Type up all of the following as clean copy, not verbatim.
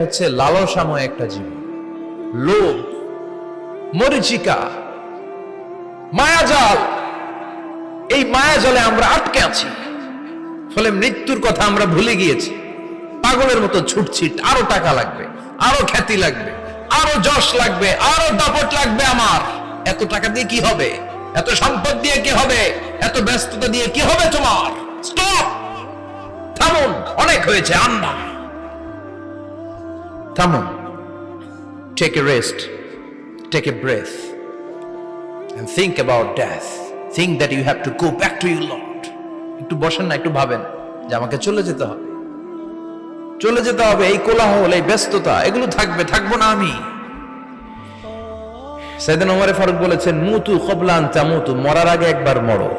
হচ্ছে লালসাময় একটা জীবন, লোভ, মরিচিকা, মায়াজাল। এই মায়াজালে আমরা আটকে আছি, ফলে মৃত্যুর কথা আমরা ভুলে গিয়েছি। পাগলের মতো ছুটছিট, আরো টাকা লাগবে, আরো খ্যাতি লাগবে, আরো যশ লাগবে, আরো দাপট লাগবে। আমার এত টাকা দিয়ে কি হবে? এত সম্পদ দিয়ে কি হবে? এত ব্যস্ততা দিয়ে কি হবে তোমার? স্টপ, থামুন, অনেক হয়েছে। আন্না, থামুন, take a rest, take a breath and think about death. Think that you have to go back to your Lord. একটু বসেন না, একটু ভাবেন যে আমাকে চলে যেতে হবে, চলে যেতে হবে। এই কোলাহল, এই ব্যস্ততা, এগুলো থাকবে, থাকবো না আমি। সাইয়েদনা ওমর ফারুক বলেছেন, মুতু ক্বাবলা আন তামুতু, মরার আগে একবার মরো।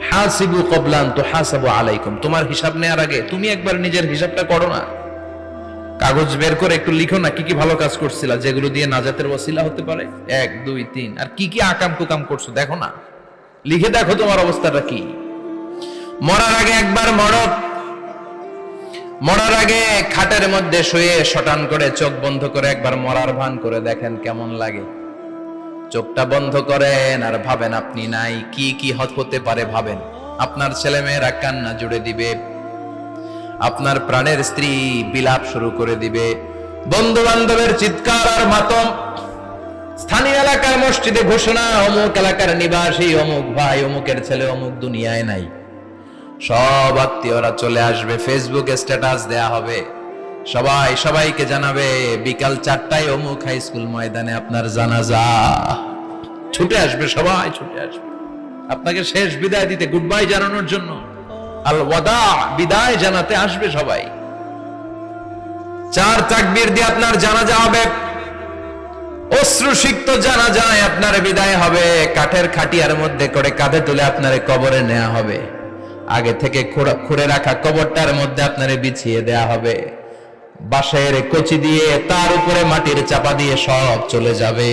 হাসিবু ক্বাবলা আন তুহাসাবু আলাইকুম, তোমার হিসাব নেওয়ার আগে তুমি একবার নিজের হিসাবটা করো না। কাগজ বের করে একটু লিখো না কি কি ভালো কাজ করছিলা, যেগুলো দিয়ে নাজাতের ওসিলা হতে পারে। 1 2 3, আর কি কি আকাম কুকাম করছো দেখো না, লিখে দেখো তোমার অবস্থাটা কি। মরার আগে একবার মরো। মরার আগে খাটের মধ্যে শুয়ে শটান করে চোখ বন্ধ করে একবার মরার ভান করে দেখেন কেমন লাগে। চোখটা বন্ধ করেন আর ভাবেন আপনি নাই, কি কি হতে পারে ভাবেন। আপনার ছেলে মেয়েরা কান্না জুড়ে দিবে, আপনার প্রাণের স্ত্রী বিলাপ শুরু করে দিবে, বন্ধু বান্ধবের চিৎকার আর মাতম, স্থানীয় এলাকার মসজিদে ঘোষণা, অমুক এলাকার নিবাসী অমুক ভাই অমুকের ছেলে অমুক দুনিয়ায় নাই। সব আত্মীয়রা চলে আসবে, ফেসবুকে স্ট্যাটাস দেয়া হবে, সবাই সবাইকে জানাবে বিকাল 4টায় অমুক হাই স্কুল ময়দানে আপনার জানাজা। ছুটে আসবে, সবাই ছুটে আসবে আপনাকে শেষ বিদায় দিতে, গুড বাই জানানোর জন্য, আল ওয়াদা, বিদায় জানাতে আসবে সবাই। 4 তাকবীর দিয়ে আপনার জানাজা হবে, অশ্রুসিক্ত জানাজায় আপনার বিদায় হবে। কাঠের খাটিয়ার মধ্যে করে কাঁধে তুলে আপনার কবরে নেওয়া হবে। আগে থেকে খুঁড়ে রাখা কবরটার মধ্যে আপনারে বিছিয়ে দেয়া হবে। বাঁশের কচি দিয়ে তার উপরে মাটির চাপা দিয়ে সব চলে যাবে।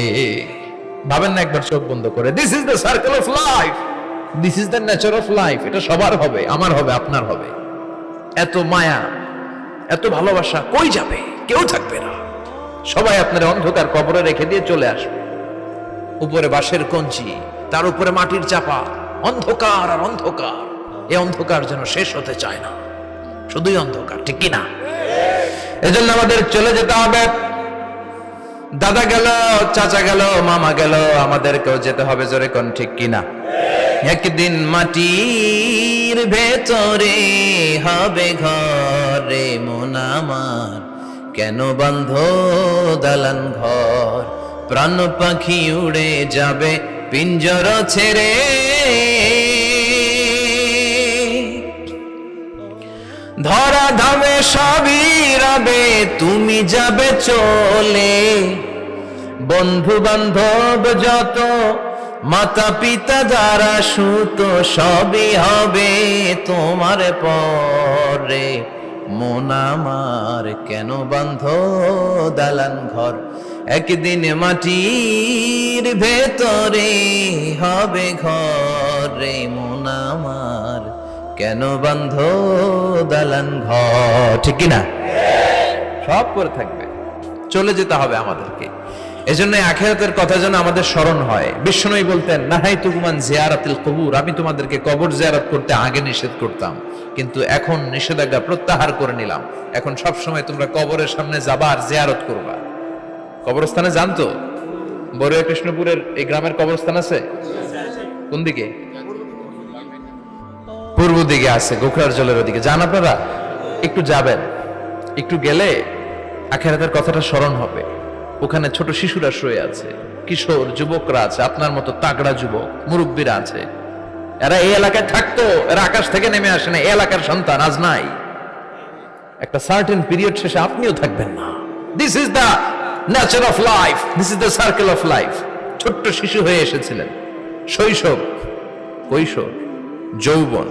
ভাবেন না একবার চোখ বন্ধ করে, this is the circle of life, this is the nature of life. এটা সবার হবে, আমার হবে, আপনার হবে। এত মায়া, এত ভালোবাসা কই যাবে? কেউ থাকবে না, সবাই আপনার অন্ধকার কবরে রেখে দিয়ে চলে আসবে। উপরে বাঁশের কঞ্চি, তার উপরে মাটির চাপা, অন্ধকার আর অন্ধকার। এই অন্ধকার যেন শেষ হতে চায় না, শুধুই অন্ধকার, ঠিক কিনা? এজন্য আমাদের চলে যেতে হবে। দাদা গেল, চাচা গেল, মামা গেল, আমাদেরকেও যেতে হবে। জোরে কোন ঠিক কিনা? একদিন মাটির ভেতরে হবে ঘরে মন আমার, কেন বন্ধ দালান ঘর? প্রাণ পাখি উড়ে যাবে পিঞ্জর ছেড়ে, ধরা ধামে সবই রবে, তুমি যাবে চলে। বন্ধু বান্ধব যত, মাতা পিতা যারা সুত, সবই হবে তোমার পরে। মন আমার কেন বন্ধ দালান ঘর? একদিন মাটির ভেতরে হবে ঘরে মন আমার, কেন বন্ধ দালান ঘর? ঠিক কিনা? সব করে থাকবে, চলে যেতে হবে আমাদেরকে। এজন্য আখিরাতের কথা যেন আমাদের স্মরণ হয়। বিশ্বনবী বলতেন, নাহাইতুকুমান জিয়ারাতিল কবুর, আমি তোমাদেরকে কবর জিয়ারত করতে আগে নিষেধ করতাম, কিন্তু এখন নিষেধাজ্ঞা প্রত্যাহার করে নিলাম। এখন সব সময় তোমরা কবরের সামনে যাবা আর জিয়ারত করবা। কবরস্থানে জানতো বড়ুয়া কৃষ্ণপুরের এই গ্রামের কবরস্থান আছে কোন দিকে? পূর্ব দিকে আছে, গোখরার জলের ওদিকে। যান আপনারা, একটু যাবেন, একটু গেলে আখিরাতের কথাটা স্মরণ হবে। ওখানে ছোট শিশুরা শুয়ে আছে, কিশোর যুবকরা আছে, আপনার মতো তাগড়া যুবক মুরব্বীরা আছে। এরা এই এলাকায় থাকতো, এরা আকাশ থেকে নেমে আসে না, এই এলাকার সন্তান আজ নাই। একটা সার্টেন পিরিয়ড শেষে আপনিও থাকবেন না। This is the nature of life, this is the circle of life. ছোট্ট শিশু হয়ে এসেছিলেন, শৈশব, কৈশোর, যৌবন,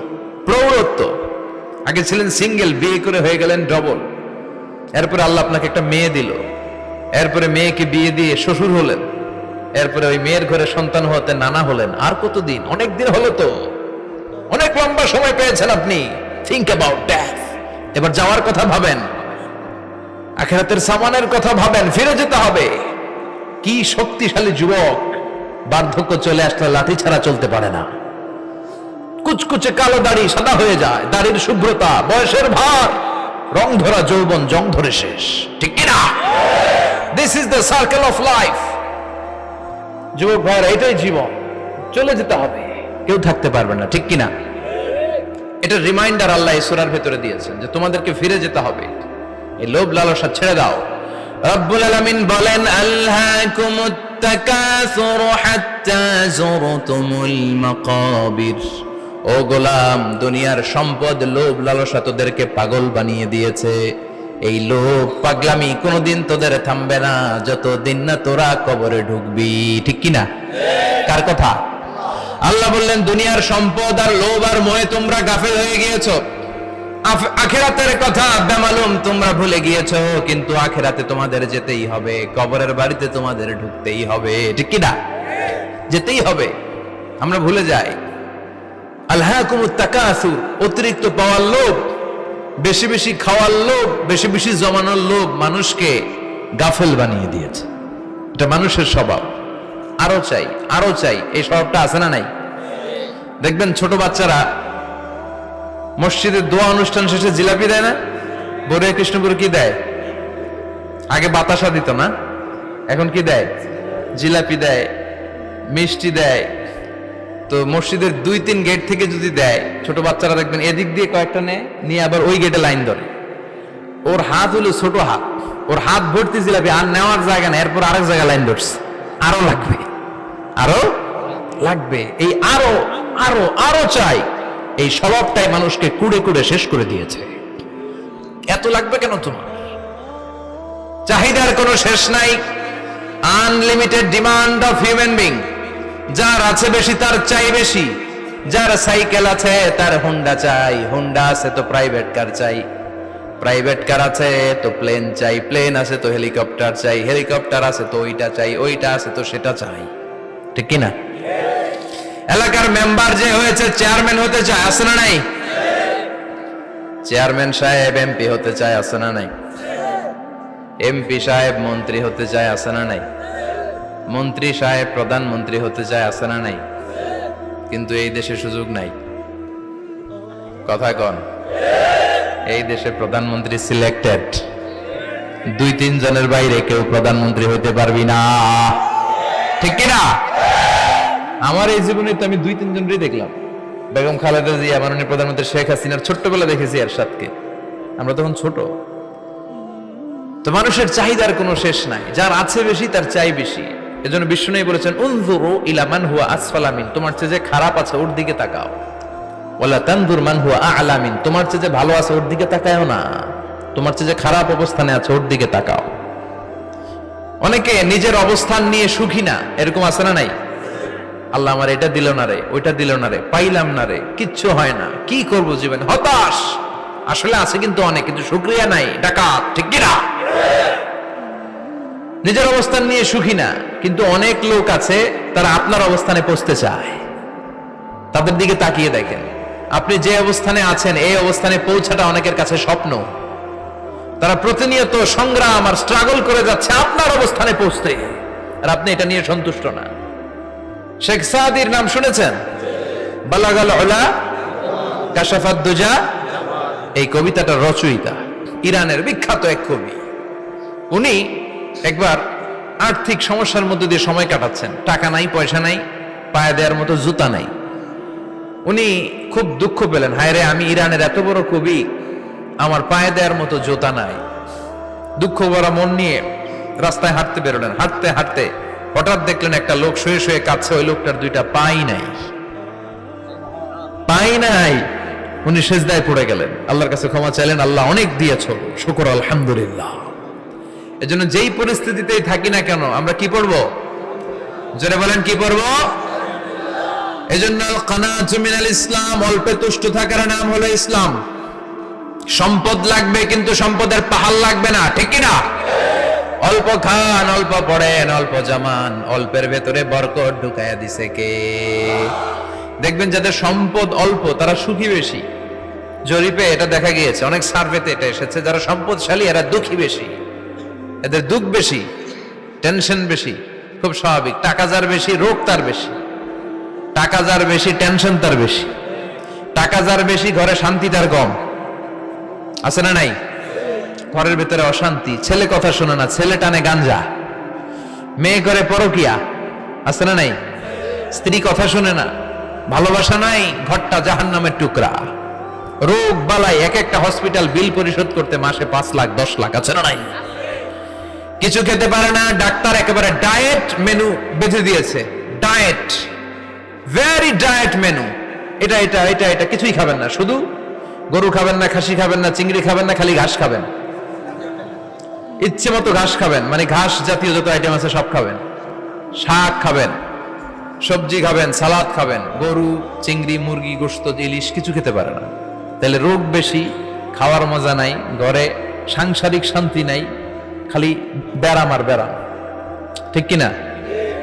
প্রৌঢ়ত্ব। আগে ছিলেন সিঙ্গেল, বিয়ে করে হয়ে গেলেন ডবল। এরপরে আল্লাহ আপনাকে একটা মেয়ে দিল, এরপরে মেয়েকে বিয়ে দিয়ে শ্বশুর হলেন, এরপরে ওই মেয়ের ঘরে সন্তান হতে নানা হলেন। আর কতদিন? অনেক দিন হলো তো, অনেক লম্বা সময় পেয়েছেন আপনি। Think about death. এবার যাওয়ার কথা ভাবেন। আখিরাতের সামানের কথা ভাবেন, ফিরে যেতে হবে। কি শক্তিশালী যুবক, বার্ধক্য চলে আসলে লাঠি ছাড়া চলতে পারে না। কুচকুচে কালো দাড়ি সাদা হয়ে যায়, দাড়ির শুভ্রতা, বয়সের ভার, রং ধরা যৌবন জং ধরে শেষ, ঠিক কিনা? This is the circle of life. যুবক ভাইরা, এটাই জীবন, চলে যেতে হবে, কেউ থাকতে পারবে না, ঠিক কিনা? এটা রিমাইন্ডার আল্লাহ এই সূরার ভেতরে দিয়েছেন যে তোমাদেরকে ফিরে যেতে হবে, এই লোভ লালসা ছেড়ে দাও। রব্বুল আলামিন বলেন, আলহাকুমুত তাকাসুর হাত্তা যুরতুমুল মাকাবির। ও গোলাম, দুনিয়ার সম্পদ, লোভ লালসা তোদেরকে পাগল বানিয়ে দিয়েছে। এই লোভ পাগলামি কোনোদিন তোদের থামবে না যতদিন না তোরা কবরে ঢুকবি, ঠিক কিনা? কার কথা? আল্লাহ বললেন, দুনিয়ার সম্পদ আর লোভ আর মোহে তোমরা গাফেল হয়ে গিয়েছো, আখিরাতের কথা বেমালুম তোমরা ভুলে গিয়েছো। কিন্তু আখিরাতে তোমাদের যেতেই হবে, কবরের বাড়িতে তোমাদের ঢুকতেই হবে, ঠিক কিনা? যেতেই হবে, আমরা ভুলে যাই। আলহাকুমুত তাকাসুর, অতিরিক্ত পাওয়ার লোভ, বেশি বেশি খাওয়ার লোভ, বেশি বেশি জমানোর লোভ মানুষকে গাফেল বানিয়ে দিয়েছে। এটা মানুষের স্বভাব, আরো চাই আরো চাই, এই স্বভাবটা আছে না নাই? দেখবেন ছোট বাচ্চারা মসজিদের দোয়া অনুষ্ঠান শেষে জিলাপি দেয় না? বড় কৃষ্ণপুর কি দেয়? আগে বাতাসা দিত না, এখন কি দেয়? জিলাপি দেয়, মিষ্টি দেয়। তো মসজিদের 2-3 গেট থেকে যদি দেয়, ছোট বাচ্চারা দেখবেন এদিক দিয়ে কয়েকটা নিয়ে আবার ওই গেটে লাইন ধরে। ওর হাত হলো ছোট হাত, ওর হাত ভর্তি জিলাপি, আর নেওয়ার জায়গা না, এরপর আরেক জায়গায় লাইন ধরছে, আরো লাগবে আরো লাগবে, এই আরো আরো আরো চাই, এই স্বভাবটাই মানুষকে কুড়ে কুড়ে শেষ করে দিয়েছে। এত লাগবে কেন তোমার? চাহিদার কোনো শেষ নাই, unlimited demand of human being. যার আছে বেশি তার চাই বেশি, যার সাইকেল আছে তার হোন্ডা চাই, হোন্ডা আছে তো প্রাইভেট কার চাই, প্রাইভেট কার আছে তো প্লেন চাই, প্লেন আছে তো হেলিকপ্টার চাই, হেলিকপ্টার আছে তো ওইটা চাই, ওইটা আছে তো সেটা চাই, ঠিক কিনা? এলাকার মেম্বার যে হয়েছে চেয়ারম্যান হতে চায়, আছে না নাই? চেয়ারম্যান সাহেব এমপি হতে চায়, আছে না নাই? এমপি সাহেব মন্ত্রী হতে চায়, আছে না নাই? মন্ত্রী সাহেব প্রধানমন্ত্রী হতে চায়, আছে না নাই? কিন্তু এই দেশে সুযোগ নাই, কথা কন। এই দেশে প্রধানমন্ত্রী সিলেক্টেড, 2-3 জনের বাইরে কেউ প্রধানমন্ত্রী হইতে পারবি না, ঠিক কিনা? আমার এই জীবনে তো আমি 2-3 জনই দেখলাম। বেগম খালেদা জিয়া, মাননীয় প্রধানমন্ত্রী শেখ হাসিনার ছোট্টবেলা দেখেছি এরশাদকে, আমরা তখন ছোট। তো মানুষের চাহিদার কোনো শেষ নাই, যার আছে বেশি তার চাই বেশি। এজন্য বিষ্ণু বলেছেন, উনজুরু ইলা মান হুয়া আসফালা মিন, তোমার চেয়ে যে খারাপ আছে ওর দিকে তাকাও। ওয়ালা তানজুর মান হুয়া আ'লা মিন, তোমার চেয়ে যে ভালো আছে ওর দিকে তাকায়ও না, তোমার চেয়ে যে খারাপ অবস্থানে আছে ওর দিকে তাকাও। অনেকে নিজের অবস্থান নিয়ে সুখী না, এরকম আছে না নাই? আল্লাহ আমার এটা দিল না রে, ওইটা দিল না রে, পাইলাম না রে, কিচ্ছু হয় না, কি করব জীবনে, হতাশ। আসলে আছে কিন্তু অনেক, কিন্তু শুকরিয়া নাই, ডাকাত, ঠিক কিনা? নিজের অবস্থান নিয়ে সুখী না, কিন্তু অনেক লোক আছে তারা আপনার অবস্থানে পৌঁছতে চায়। তাদের দিকে তাকিয়ে দেখেন, আপনি যে অবস্থানে আছেন এই অবস্থানে পৌঁছাটা অনেকের কাছে স্বপ্ন। তারা প্রতিনিয়ত সংগ্রাম আর স্ট্রাগল করে যাচ্ছে আপনার অবস্থানে পৌঁছতে, আর আপনি এটা নিয়ে সন্তুষ্ট না। শেখ সাদির নাম শুনেছেন? বালাগাল উলা কাশাফাত দুজা, এই কবিতাটার রচয়িতা, ইরানের বিখ্যাত এক কবি। উনি একবার আর্থিক সমস্যার মধ্যে দিয়ে সময় কাটাচ্ছেন, টাকা নাই, পয়সা নাই, পায়ে দেওয়ার মতো জুতা নাই। উনি খুব দুঃখ পেলেন, হায় রে, আমি ইরানের এত বড় কবি, আমার পায়ে দেওয়ার মতো জুতা নাই। দুঃখ ভরা মন নিয়ে রাস্তায় হাঁটতে বেরোলেন। হাঁটতে হাঁটতে হঠাৎ দেখলেন একটা লোক শুয়ে শুয়ে কাঁদছে, ওই লোকটার 2টা পাই নাই, পাই নাই। উনি সেজদায় পড়ে গেলেন, আল্লাহর কাছে ক্ষমা চাইলেন, আল্লাহ অনেক দিয়েছো, শুকর আলহামদুলিল্লাহ। এজন্য যেই পরিস্থিতিতেই থাকি না কেন আমরা কি পড়বো? জোরে বলেন, কি পড়বো? এজন্য কানাতু মিনাল ইসলাম, অল্পে তুষ্ট থাকার নাম হলো ইসলাম। সম্পদ লাগবে কিন্তু সম্পদের পাহাড় লাগবে না, ঠিক কিনা? অল্প খান, অল্প পড়েন, অল্প জামান, অল্পের ভেতরে বরকত ঢুকাইয়া দিছে কে? দেখবেন যাদের সম্পদ অল্প তারা সুখী বেশি। জরিপে এটা দেখা গিয়েছে, অনেক সার্ভেতে এটা এসেছে, যারা সম্পদশালী এরা দুঃখী বেশি। এদের দুঃখ বেশি, টেনশন বেশি, খুব স্বাভাবিক। টাকা যার বেশি, রোগ তার বেশি। টাকা যার বেশি, টেনশন তার বেশি। টাকা যার বেশি, ঘরে শান্তি তার কম। আছে না নাই? ঘরের ভেতরে অশান্তি, ছেলে কথা শোনে না, ছেলে টানে গাঞ্জা, মেয়ে করে পরকিয়া। আছে না নাই? স্ত্রী কথা শোনে না, ভালোবাসা নাই, ঘরটা জাহান্নামের টুকরা। রোগ বালাই, এক একটা হসপিটাল বিল পরিশোধ করতে মাসে 5 লাখ 10 লাখ। আছে না নাই? কিছু খেতে পারে না, ডাক্তার একেবারে ডায়েট মেনু বেঁধে দিয়েছে। Diet, very diet menu. এটা এটা এটা এটা কিছুই খাবেন না, শুধু গরু খাবেন না, খাসি খাবেন না, চিংড়ি খাবেন না, খালি ঘাস খাবেন। ইচ্ছে মতো ঘাস খাবেন, মানে ঘাস জাতীয় যত আইটেম আছে সব খাবেন। শাক খাবেন, সবজি খাবেন, সালাদ খাবেন। গরু, চিংড়ি, মুরগি, গোশত, ইলিশ কিছু খেতে পারে না। তাহলে রোগ বেশি, খাওয়ার মজা নাই, ঘরে সাংসারিক শান্তি নাই, খালি ব্যারাম আর ব্যারাম। ঠিক কিনা?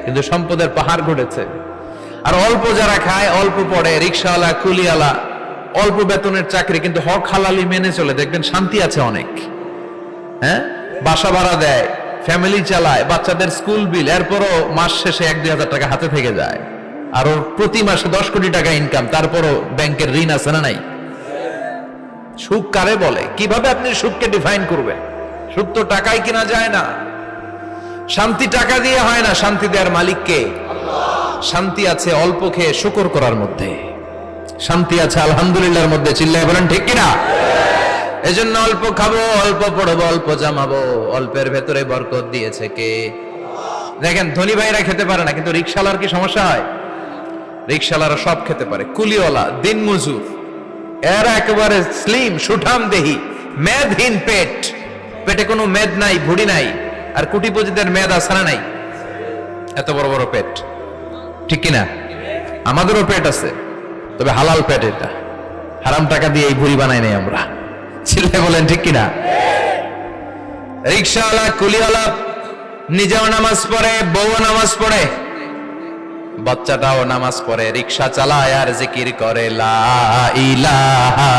কিন্তু সম্পদের পাহাড় ঘটেছে। আর অল্প যারা খায়, অল্প পড়ে, রিক্সাওয়ালা, কুলিওয়ালা, অল্প বেতনের চাকরি, কিন্তু হক হালালি মেনে চলে, দেখবেন শান্তি আছে অনেক। হ্যাঁ, বাসা ভাড়া দেয়, ফ্যামিলি চালায়, বাচ্চাদের স্কুল বিল, এরপরও মাস শেষে 1-2 হাজার টাকা হাতে থেকে যায়। আর ওর প্রতি মাসে 10 কোটি টাকা ইনকাম, তারপরও ব্যাংকের ঋণ আছে না নাই? সুখ কারে বলে? কিভাবে আপনি সুখকে ডিফাইন করবেন? সুখ তো টাকায় কিনা যায় না। শান্তি টাকা দিয়ে হয় না, শান্তি দেওয়ার মালিক কে? শান্তি আছে অল্প খেয়ে শুকর করার মধ্যে, শান্তি আছে আলহামদুলিল্লাহর মধ্যে। চিল্লায় বলেন ঠিক কিনা? এজন্য অল্প খাবো, অল্প পড়বো, অল্প জামাবো। অল্পের ভেতরে বরকত দিয়েছে কে? দেখেন, ধনী ভাইরা খেতে পারে না, কিন্তু রিক্সাওয়ালার কি সমস্যা হয়? রিক্সাওয়ালারা সব খেতে পারে। কুলিওয়ালা, দিন মজুর, এরা একেবারে স্লিম, সুঠাম দেহি, মেদহীন পেট, পেটে কোনো মেদ নাই, ভুড়ি নাই। আর কোটিপতিদের মেদ আছে না নাই? এত বড় বড় পেট। ঠিক কিনা? আমাদেরও পেট আছে, তবে হালাল পেট। এটা হারাম টাকা দিয়ে এই ভুড়ি বানাই নাই আমরা। ছেলে বলেন ঠিক কিনা? রিক্সাওয়ালা, কুলিওয়ালা নিজেও নামাজ পড়ে, বউ নামাজ পড়ে, বাচ্চাটাও নামাজ পড়ে, রিক্সা চালায় আর জিকির করে লা ইলাহা